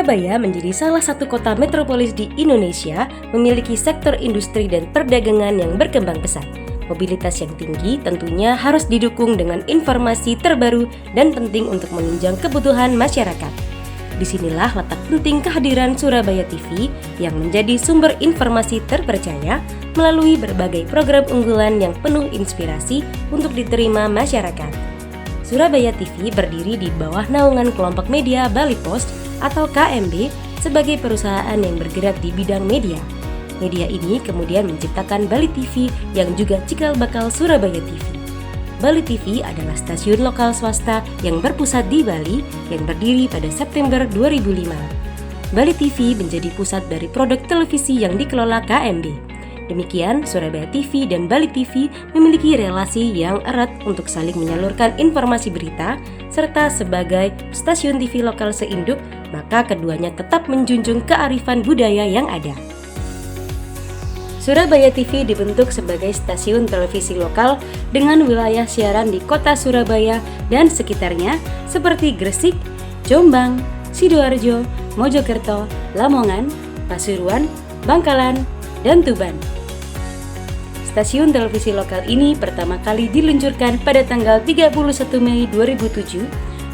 Surabaya menjadi salah satu kota metropolis di Indonesia, memiliki sektor industri dan perdagangan yang berkembang pesat. Mobilitas yang tinggi tentunya harus didukung dengan informasi terbaru dan penting untuk menunjang kebutuhan masyarakat. Disinilah letak penting kehadiran Surabaya TV yang menjadi sumber informasi terpercaya melalui berbagai program unggulan yang penuh inspirasi untuk diterima masyarakat. Surabaya TV berdiri di bawah naungan kelompok media Bali Post atau KMB sebagai perusahaan yang bergerak di bidang media. Media ini kemudian menciptakan Bali TV yang juga cikal bakal Surabaya TV. Bali TV adalah stasiun lokal swasta yang berpusat di Bali yang berdiri pada September 2005. Bali TV menjadi pusat dari produk televisi yang dikelola KMB. Demikian, Surabaya TV dan Bali TV memiliki relasi yang erat untuk saling menyalurkan informasi berita, serta sebagai stasiun TV lokal seinduk, maka keduanya tetap menjunjung kearifan budaya yang ada. Surabaya TV dibentuk sebagai stasiun televisi lokal dengan wilayah siaran di kota Surabaya dan sekitarnya seperti Gresik, Jombang, Sidoarjo, Mojokerto, Lamongan, Pasuruan, Bangkalan, dan Tuban. Stasiun televisi lokal ini pertama kali diluncurkan pada tanggal 31 Mei 2007.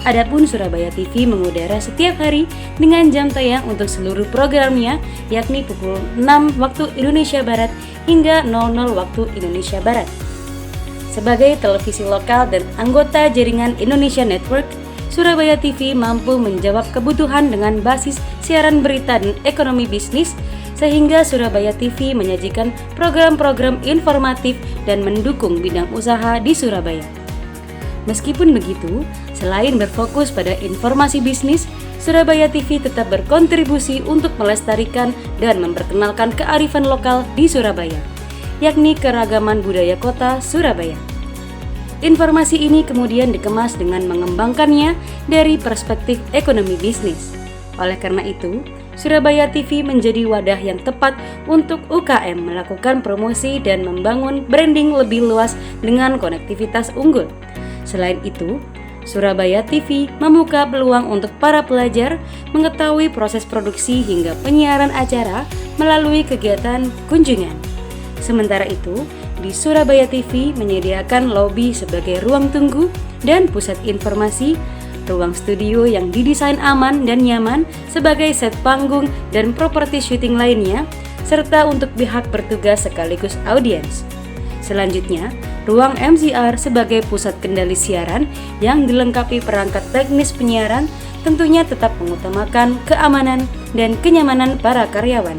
Adapun Surabaya TV mengudara setiap hari dengan jam tayang untuk seluruh programnya, yakni pukul 6 waktu Indonesia Barat hingga 00 waktu Indonesia Barat. Sebagai televisi lokal dan anggota jaringan Indonesia Network, Surabaya TV mampu menjawab kebutuhan dengan basis siaran berita dan ekonomi bisnis, sehingga Surabaya TV menyajikan program-program informatif dan mendukung bidang usaha di Surabaya. Meskipun begitu, selain berfokus pada informasi bisnis, Surabaya TV tetap berkontribusi untuk melestarikan dan memperkenalkan kearifan lokal di Surabaya, yakni keragaman budaya kota Surabaya. Informasi ini kemudian dikemas dengan mengembangkannya dari perspektif ekonomi bisnis. Oleh karena itu, Surabaya TV menjadi wadah yang tepat untuk UKM melakukan promosi dan membangun branding lebih luas dengan konektivitas unggul. Selain itu, Surabaya TV membuka peluang untuk para pelajar mengetahui proses produksi hingga penyiaran acara melalui kegiatan kunjungan. Sementara itu, di Surabaya TV menyediakan lobi sebagai ruang tunggu dan pusat informasi, ruang studio yang didesain aman dan nyaman sebagai set panggung dan properti syuting lainnya, serta untuk pihak bertugas sekaligus audiens. Selanjutnya, ruang MCR sebagai pusat kendali siaran yang dilengkapi perangkat teknis penyiaran, tentunya tetap mengutamakan keamanan dan kenyamanan para karyawan.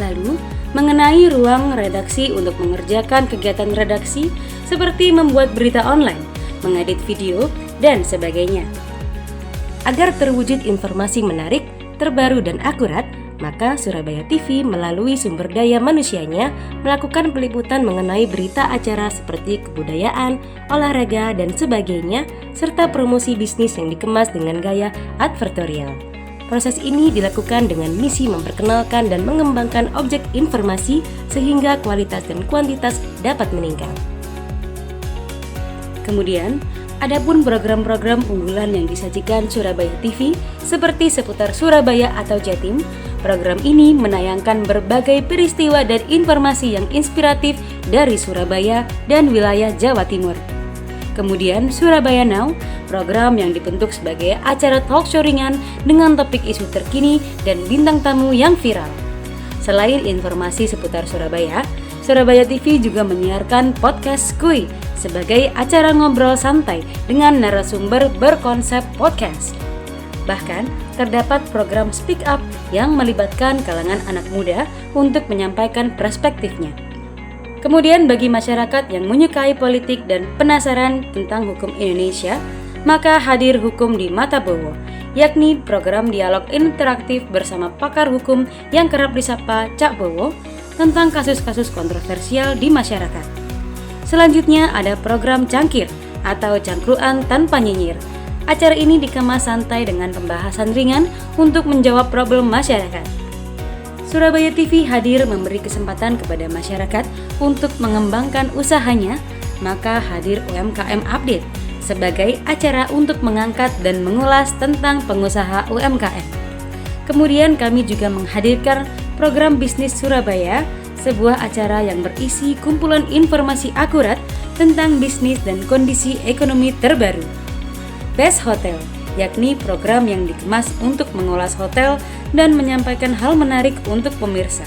Lalu, mengenai ruang redaksi untuk mengerjakan kegiatan redaksi seperti membuat berita online, mengedit video, dan sebagainya. Agar terwujud informasi menarik, terbaru dan akurat, maka Surabaya TV melalui sumber daya manusianya melakukan peliputan mengenai berita acara seperti kebudayaan, olahraga, dan sebagainya, serta promosi bisnis yang dikemas dengan gaya advertorial. Proses ini dilakukan dengan misi memperkenalkan dan mengembangkan objek informasi sehingga kualitas dan kuantitas dapat meningkat. Kemudian, adapun program-program unggulan yang disajikan Surabaya TV seperti seputar Surabaya atau Jatim, program ini menayangkan berbagai peristiwa dan informasi yang inspiratif dari Surabaya dan wilayah Jawa Timur. Kemudian Surabaya Now, program yang dibentuk sebagai acara talk show ringan dengan topik isu terkini dan bintang tamu yang viral. Selain informasi seputar Surabaya, Surabaya TV juga menyiarkan podcast Kuy sebagai acara ngobrol santai dengan narasumber berkonsep podcast. Bahkan, terdapat program Speak Up yang melibatkan kalangan anak muda untuk menyampaikan perspektifnya. Kemudian bagi masyarakat yang menyukai politik dan penasaran tentang hukum Indonesia, maka hadir Hukum di Mata Bowo, yakni program dialog interaktif bersama pakar hukum yang kerap disapa Cak Bowo tentang kasus-kasus kontroversial di masyarakat. Selanjutnya ada program Cangkir atau Cangkruan Tanpa Nyinyir. Acara ini dikemas santai dengan pembahasan ringan untuk menjawab problem masyarakat. Surabaya TV hadir memberi kesempatan kepada masyarakat untuk mengembangkan usahanya, maka hadir UMKM Update sebagai acara untuk mengangkat dan mengulas tentang pengusaha UMKM. Kemudian kami juga menghadirkan program Bisnis Surabaya, sebuah acara yang berisi kumpulan informasi akurat tentang bisnis dan kondisi ekonomi terbaru. Best Hotel, yakni program yang dikemas untuk mengulas hotel dan menyampaikan hal menarik untuk pemirsa.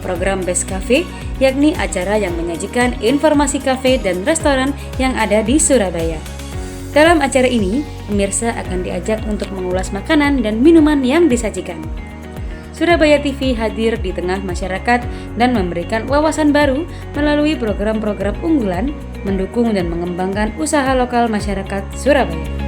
Program Best Cafe, yakni acara yang menyajikan informasi kafe dan restoran yang ada di Surabaya. Dalam acara ini, pemirsa akan diajak untuk mengulas makanan dan minuman yang disajikan. Surabaya TV hadir di tengah masyarakat dan memberikan wawasan baru melalui program-program unggulan, mendukung dan mengembangkan usaha lokal masyarakat Surabaya.